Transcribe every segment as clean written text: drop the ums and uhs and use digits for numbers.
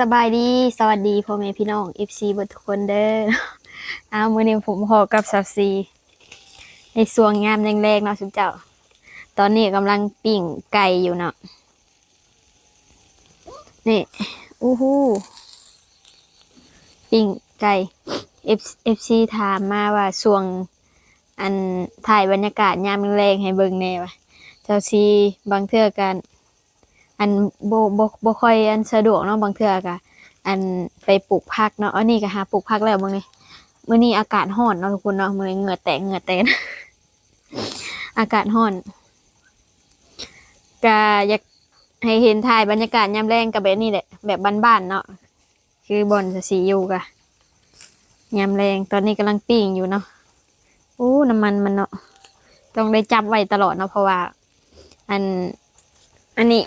สบายดีสวัสดีพ่อแม่พี่น้อง FC เบิดทุกคนเด้อมื้อนี้ผมพอกับสับซีในสวงยามแรงๆเนาะทุกเจ้าตอนนี้กำลังปิ้งไก่อยู่เนาะนี่อู้หูปิ้งไก่ FC ถามมาว่าสวงอันถ่ายบรรยากาศยามแรงๆให้เบิ่งแหน่ว่าเจ้าซีบางเทื่อกันอันบ่ค่อยอันสะดวกเนาะบางเทื่อก็อันไปปลูกผักเนาะอันนี้ก็หาปลูกผักแล้วมื้อนี้ มื้อนี้อากาศร้อนเนาะทุกคนเนาะมื้อนี้เหงื่อแตกอากาศร้อนก็อยากให้เห็นถ่ายบรรยากาศยามแลงก็แบบนี้แหละแบบบ้านๆเนาะคือบ่อนสิอยู่ก็ยามแลงตอนนี้กำลังปิ้งอยู่เนาะอู้น้ำมันมันเนาะต้องได้จับไว้ตลอดเนาะเพราะว่าอันอันนี้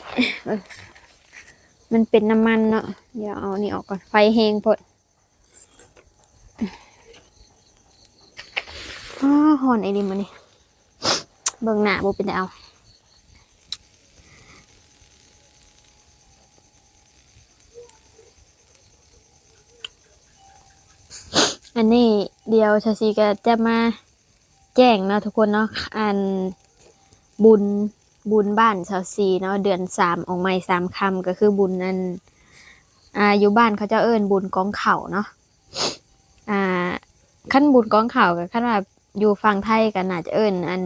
มันเป็นน้ำมันเนาะเดี๋ยวเอานี่ออกก่อนไฟแรงโพดร้อนไอ้ดิมื้อนี้เบิ่งหน้าบ่เป็นได้เอาอันนี้เดี๋ยวชาซีก็จะมาแจ้งเนาะทุกคนเนาะอันบุญบ้านชาวซีเนาะเดือน3ออกใหม่3ค่ำก็คือบุญอันอยู่บ้านเขาจะเอิ้นบุญกองข้าวเนาะอ่าคันบุญกองข้าวก็คันว่าอยู่ฝั่งไทยก็น่าจะเอิ้นอัน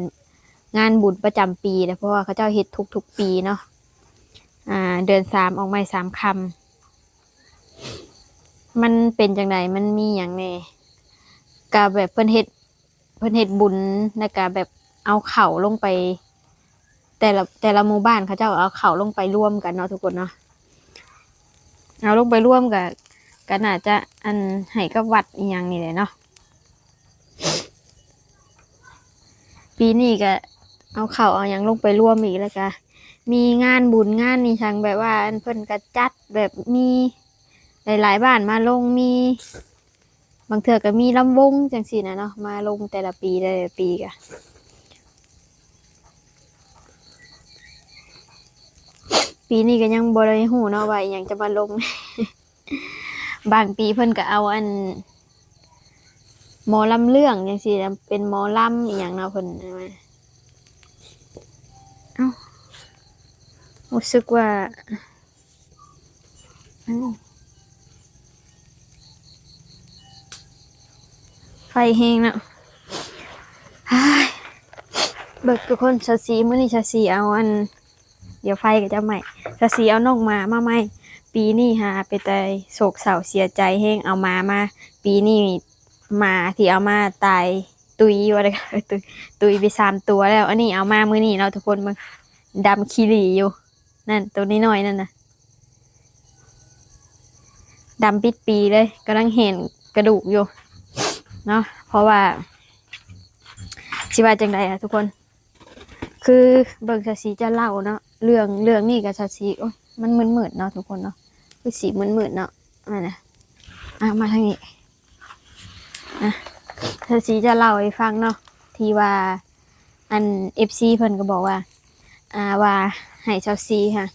งานบุญประจำปีนะเพราะว่าเขาเจ้าเฮ็ดทุกปีเนาะเดือน3ออกใหม่3ค่ำมันเป็นจังไดมันมีหยังแหน่ก็แบบเพิ่นเฮ็ดบุญแล้วก็แบบเอาข้าวลงไปแต่ละหมู่บ้านเขาเจ้าเอาข้าวลงไปร่วมกันเนาะทุกคนเนาะเอาลงไปร่วมก็น่าจะอันให้กับวัดอีหยังนี่แหละเนาะปีนี้ก็เอาข้าวเอาหยังลงไปร่วมอีกแล้วก็มีงานบุญงานนี่ช่างแบบว่าอันเพิ่นก็จัดแบบมีหลายๆบ้านมาลงมีบางเทื่อก็มีลำวงจังซี่นะเนาะมาลงแต่ละปีก็ปีนี้ก็ยังบ่ได้ฮู้เนาะว่าอิหยังจะมาลง บางปีเพิ่นก็เอาอันหมอลำเรื่องจังซี่นะเป็นหมอลำอีหยังเนาะเพิ่นเอ้ารู้สึกว่าไฟแรงเนาะเบิกทุกคนชาซีมื้อนี้ชาซีเอาอันเดี๋ยวไฟก็จะไหม้ชาซีเอานกมาไหม้ปีนี้หาไปแต่โศกเศร้าเสียใจแฮงเอามาปีนี้หมาที่เอามาตายตุยว่าได้ตุยไป3ตัวแล้วอันนี้เอามามื้อนี้เนาะทุกคนมันดำขี้หรี่อยู่นั่นตัวน้อยๆนั่นน่ะดำปิดปีเลยกำลังเห็นกระดูกอยู่เนาะเพราะว่าสิว่าจังไดอะทุกคนคือเบิ่งชาซีจะเล่าเนาะเรื่องนี้กับชาซีโอ้ยมันมืดๆเนาะทุกคนเนาะคือสีมืดๆเนาะนะมาทางนี้ชาซีจะเล่าให้ฟังเนาะที่ว่าอัน FC เพิ่นก็บอกว่าว่าให้ชาซีค่ะ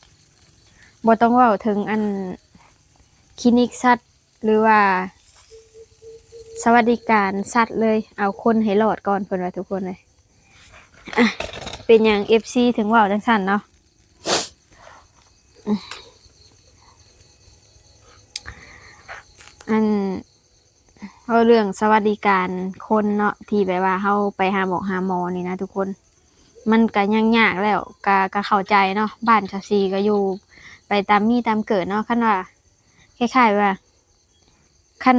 บ่ต้องเว้าถึงอันคลินิกสัตว์หรือว่าสวัสดิการสัตว์เลยเอาคนให้รอดก่อนเพิ่นว่าทุกคนเลยเป็นอย่าง FC ถึงว่าจังซั่นเนาะอันเอาเรื่องสวัสดิการคนเนาะที่แบบว่าเฮาไปหาหมอนี่นะทุกคนมันก็ยังยากแล้วก็เข้าใจเนาะบ้านชาวซีก็อยู่ไปตามมีตามเกิดเนาะคันว่าคล้ายๆว่าคัน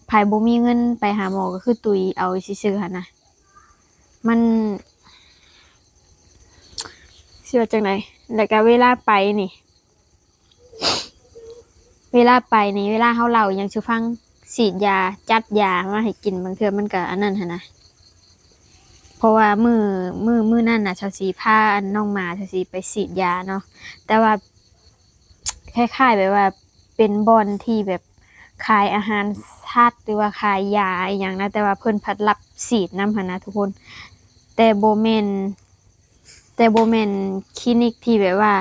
ไผบ่มีเงินไปหาหมอก็คือตุยเอาซื่อๆหั่นนะมันสิว่าจังได๋แล้วก็เวลาไปนี่เวลาเฮาเล่าอิหยังสิฟังฉีดยาจัดยามาให้กินบางเทื่อมันก็อันนั้นหั่นนะเพราะว่ามื้อนั้นน่ะชาวศรีพาอันน้องหมาชาวศรีไปฉีดยาเนาะแต่ว่าคล้ายๆแบบว่าเป็นบ่อนที่แบบขายอาหารสัตว์หรือว่าขายยาอิหยังนะแต่ว่าเพิ่นพัดรับฉีดนำหั่นนะทุกคนแต่บ่แม่นคลินิกที่แบบว่า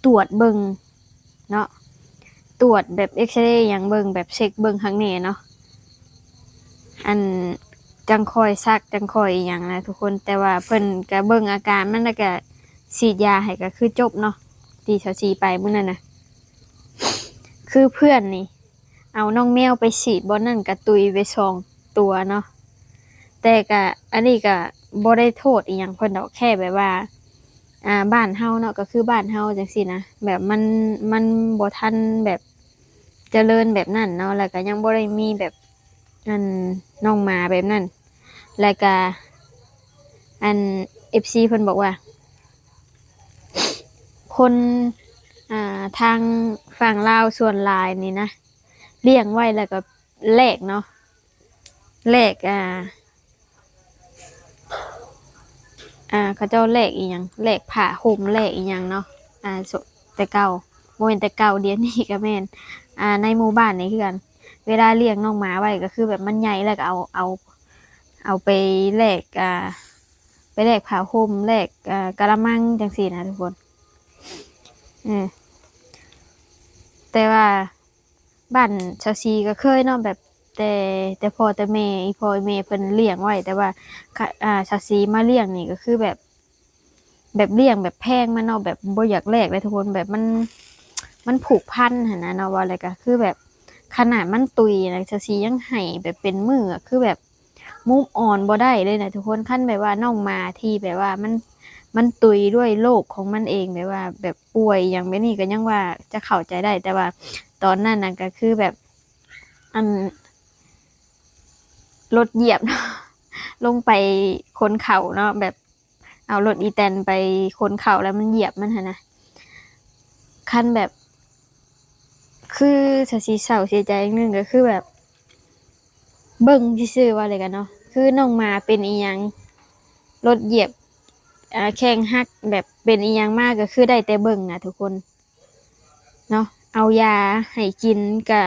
ตรวจเบิ่งเนาะ ตรวจแบบเอ็กซเรย์อย่างเบิ่งแบบเช็คเบิ่งข้างในเนาะอันจังคอยซักจังคอยอหย่างนะทุกคนแต่ว่าเพิ่นก็เบิ่งอาการมันแล้วก็ฉีดยาให้ก็คือจบเนาะที่เขาฉีดไปมื้อนั้นน่ะคือเพื่อนนี่เอาน้องแมวไปฉีดบ่นั่นก็ตุยไป2 ตัวเนาะแต่ก็อันนี้ก็บ่ได้โทษอีหยังเพิ่นดอกแค่แบบว่าบ้านเฮาเนาะก็คือบ้านเฮาจังซี่นะแบบมันบ่ทันแบบเจริญแบบนั้นเนาะแล้วก็ยังบ่ได้มีแบบอันน้องหมาแบบนั้นแล้วก็อัน FC เพิ่นบอกว่าคนทางฝั่งลาวส่วนหลายนี่นะเลี้ยงไว้แล้วก็แลกเนาะแลกเขาเจ้าแลกอีหยังแลกผ้าห่มแลกอีหยังเนาะสแต่เก่าบ่แม่นแต่เก่าเดี๋ยวนี้ก็แม่นในหมู่บ้านนี่คือกันเวลาเลี้ยงน้องหมาไว้ก็คือแบบมันใหญ่แล้วก็เอาไปแลกไปแลกผ้าห่มแลกกะละมังจังซี่นะทุกคนอือแต่ว่าบ้านชาวซีก็เคยเนาะแบบแต่พ่อแต่แม่อีพ่ออีแม่เพิ่นเลี้ยงไว้แต่ว่าชาวซีมาเลี้ยงนี่ก็คือแบบเลี้ยงแบบแพงมันเนาะแบบบ่อยากแลกเลยทุกคนแบบมันผูกพันหั่นนะเนาะว่าอะไรก็คือแบบขนาดมันตุยนะชาวซียังให้แบบเป็นมื้ออะคือแบบmove on บ่ได้เลยนะทุกคนคันแบบว่าน้องหมาที่แบบว่ามันตุยด้วยโรคของมันเองแบบว่าแบบป่วยอย่างแบบนี้ก็ยังว่าจะเข้าใจได้แต่ว่าตอนนั้นน่ะก็คือแบบอันรถเหยียบ ลงไปคนเขาเนาะแบบเอารถอีแตนไปคนเขาแล้วมันเหยียบมันหั่นนะคันแบบคือถ้าสิเศร้าเสียใจอีกหนึ่งก็คือแบบเบิ่งซื่อๆว่าอะไรกันเนาะคือน้องหมาเป็นอีหยังรถเหยียบแข้งหักแบบเป็นอีหยังมากก็คือได้แต่เบิ่งนะทุกคนเนาะเอายาให้กินก็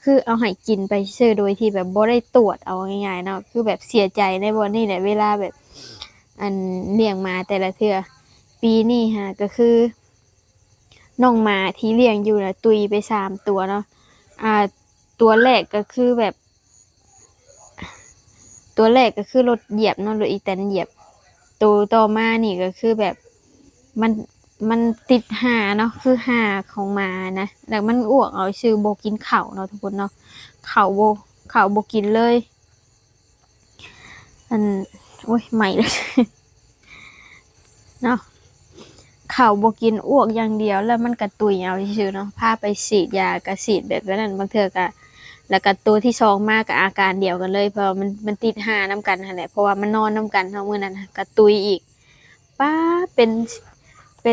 คือเอาให้กินไปซื่อโดยที่แบบบ่ได้ตรวจเอาง่ายๆเนาะคือแบบเสียใจในบ่นี้แหละเวลาแบบอันเลี้ยงหมาแต่ละเทื่อปีนี้ฮะก็คือน้องหมาที่เลี้ยงอยู่น่ะตุยไป3 ตัวเนาะอ่าตัวแรกก็คือแบบ ตัวแรกก็คือรถเหยียบเนาะรถอีแตนเหยียบตัวต่อมานี่ก็คือแบบมันมันติดห่าเนาะคือห่าของหมานะแล้วมันอ้วกเอาชื่อบ่กินข้าวเนาะทุกคนเนาะข้าวบ่กินเลยอันโอ๊ยใหม่เลย เนาะข้าวบ่กินอ้วกอย่างเดียวแล้วมันก็ตุยเอาซื่อๆเนาะพาไปฉีดยาก็ฉีดแบบนั้นบางเทื่อก็แล้วก็ตัวที่2มาก็อาการเดียวกันเลยเพราะมันติดห่านำกันนั่นแหละเพราะว่ามันนอนนำกันเนาะมื้อนั้นน่ะก็ตุยอีกป๊าเป็นเ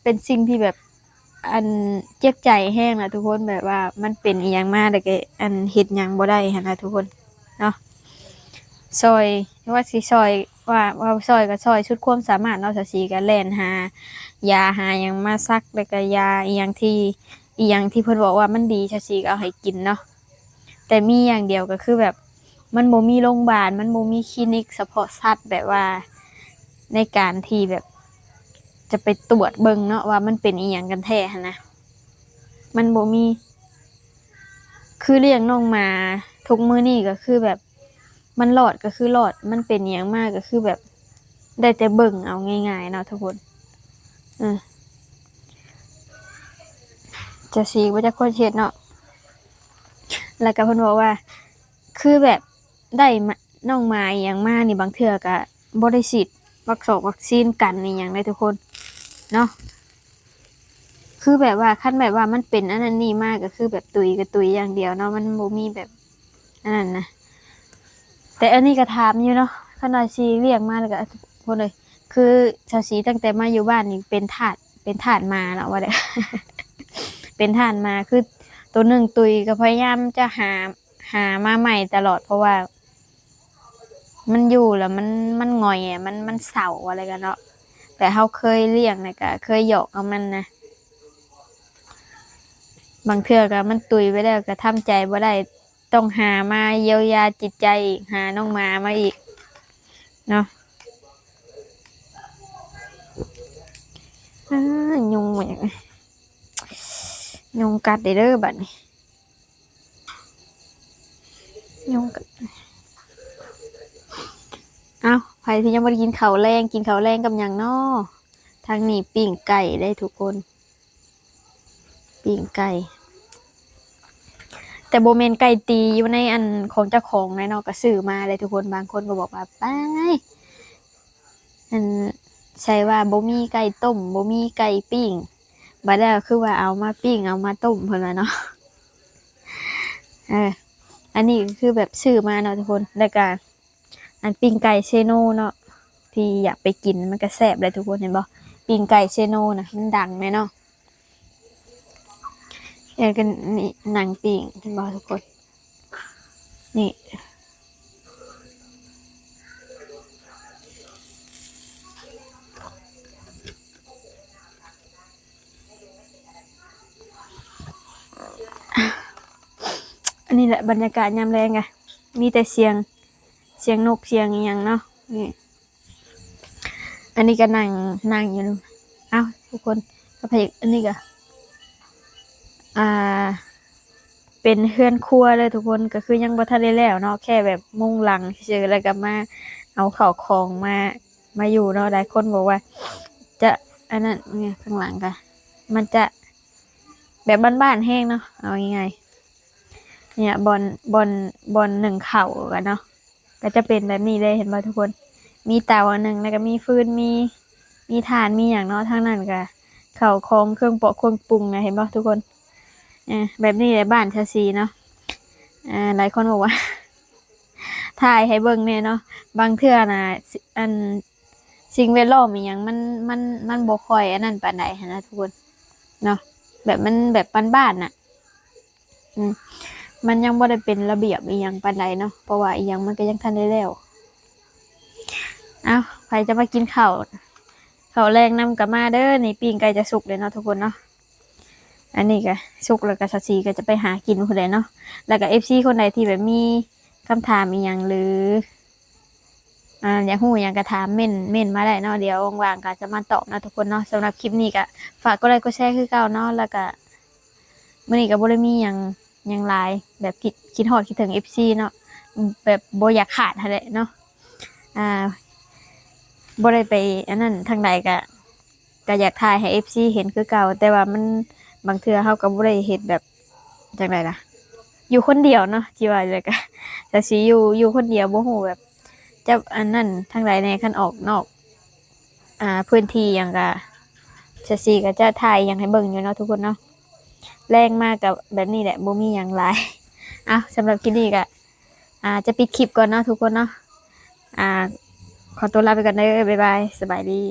ป็นสิ่งที่แบบอันเจ็บใจแรงนะทุกคนแบบว่ามันเป็นอิหยังมาแล้วก็อันเฮ็ดหยังบ่ได้หั้นนะทุกคนเนาะช่วยว่าสิช่วยว่าช่วยก็ช่วยสุดความสามารถเนาะจั่งซี้ก็แล่นหายาหาหยังมาซักแล้วก็ยาอิหยังที่เพิ่นบอกว่ามันดีจั่งซี้ก็เอาให้กินเนาะแต่มีอย่างเดียวก็คือแบบมันบ่มีโรงบาลมันบ่มีคลินิกเฉพาะสัตว์แบบว่าในการที่แบบ จะไปตรวจเบิ่งเนาะว่ามันเป็นอีหยังกันแท้หั้นนะมันบ่มีคือเลี้ยงน้องหมาทุกมื้อนี้ก็คือแบบมันรอดก็คือรอดมันเป็นอิหยังมาก็คือแบบได้แต่เบิ่งเอาง่ายๆเนาะทุกคนเออจะสิบ่จักคนเฮ็ดเนาะแล้วก็เพิ่นบอกว่าคือแบบได้มาน้องหมาอิหยังมานี่บางเทื่อก็บ่ได้ฉีดวัคซีนกันอิหยังเลยทุกคนเนาะ คือแบบว่าคันแบบว่ามันเป็นอันนั้นนี่มากก็คือแบบตุยก็ตุยอย่างเดียวเนาะมันบ่มีแบบอันนั้นนะแต่อันนี้ก็ถามอยู่เนาะคันว่าสิเลี้ยงมาแล้วก็พูดเลยคือชาวสีตั้งแต่มาอยู่บ้านนี่เป็นทาสหมาเนาะว่าได้ เป็นทาสหมาคือตัวหนึ่งตุยก็พยายามจะหามาใหม่ตลอดเพราะว่ามันอยู่แล้วมันหงอยอะมันเศร้าอะไรกันเนาะแต่เราเคยเลี้ยงน่ะก็เคยหยอกกับมันนะ บางเทื่อก็มันตุยไปแล้วก็ทำใจบ่ได้ต้องหามาเยียวยาจิตใจอีกหาน้องหมามาอีกเนาะยุงเหมือน ยุงกัดได้เด้อบัดนี้ยุงกัดเอ้าใครที่ยังบ่ได้กินข้าวแรงกินข้าวแรงกับหยังน้อทางนี้ปิ้งไก่ได้ทุกคนปิ้งไก่แต่โบเมนไก่ตีอยู่ในอันของเจ้าของนะเนาะก็ซื้อมาเลยทุกคนบางคนก็บอกว่าไปอันใช่ว่าบ่มีไก่ต้มบ่มีไก่ปิ้งบัดแล้วคือว่าเอามาปิ้งเอามาต้มเพิ่นว่าเนาะเอออันนี้ก็คือแบบซื้อมาเนาะทุกคนแล้วก็อันปิ้งไก่เชโนเนาะที่อยากไปกินมันก็แซ่บเลยทุกคนเห็นบ่ปิ้งไก่เชโนนะมันดังไหมเนาะเอ็นกันนี่หนังปิ้งเห็นบ่ทุกคนนี่อันนี้แหละบรรยากาศยามแลงไงมีแต่เสียงนกเสียงอหย่างเนาะนี่อันนี้ก็นั่งอยู่นู่นเอ้าทุกคนก็เพกอันนี้ก็อ่าเป็นเฮือนครัวเลยทุกคนก็คือยังบ่ทันได้แล้วเนาะแค่แบบมุงหลังเฉยๆแล้วก็มาเอาข้าวของมาอยู่เนาะหลายคนบอกว่าจะอันนั้นเนี่ยข้างหลังก็มันจะแบบบ้านๆแห้งเนาะเอาง่ายๆเนี่ยบอลหนึ่งเข่ากันเนาะก็จะเป็นแบบนี้เลยเห็นป่ะทุกคนมีเตาอันหนึ่งแล้วก็มีฟืนมีถ่านมีอย่างเนาะทั้งนั้นก็ข้าวของเครื่องปอกเครื่องปรุงนะเห็นป่ะทุกคนแบบนี้เลยบ้านชาซีเนาะหลายคนบอกว่าถ่ายให้เบิ่งเนี่ยเนาะบางเทื่อนะอันสิ่งแวดล้อมอหย่างมันบ่ค่อยอันนั้นปานใดหั้นนะทุกคนเนาะแบบมันแบบบ้านๆน่ะอืมมันยังบ่ได้เป็นระเบียบอีหยังปานใดเนาะเพราะว่าอีหยังมันก็ยังทันได้แล้วเอ้าใครจะมากินข้าวแรงนำกับมาเด้อนี่ปิ้งไก่จะสุกเลยเนาะทุกคนเนาะอันนี้ก็สุกแล้วก็ชาซีก็จะไปหากินคนใดเนาะแล้วก็ FC คนใดที่แบบมีคำถามอีหยังหรืออยากฮู้หยังก็ถามเม่นมาได้เนาะเดี๋ยวว่างๆก็จะมาตอบนะทุกคนเนาะสำหรับคลิปนี้ก็ฝากกดไลค์กดแชร์คือเก่าเนาะแล้วก็มื้อนี้ก็บ่ได้มีหยังหลายแบบคิดฮอดคิดถึง FC เนาะแบบบ่อยากขาดหั่นแหละเนาะอ่าบ่ได้ไปอันนั้นทางใดก็อยากถ่ายให้ FC เห็นคือเก่าแต่ว่ามันบางเทื่อเราก็บ่ได้เฮ็ดแบบจังไดล่ะอยู่คนเดียวเนาะสิว่าเลยก็แต่สิอยู่คนเดียวบ่ฮู้แบบจะอันนั้นทางใดแน่คันออกนอกพื้นที่หยังก็จะสิก็จะถ่ายหยังให้เบิ่งอยู่เนาะทุกคนเนาะแรงมากกับแบบนี้แหละบ่มีหยังหลายอ้าวสำหรับคลิปนี้ก็จะปิดคลิปก่อนเนาะทุกคนเนาะอ่าขอตัวลาไปก่อนเด้อบ๊ายบายสบายดี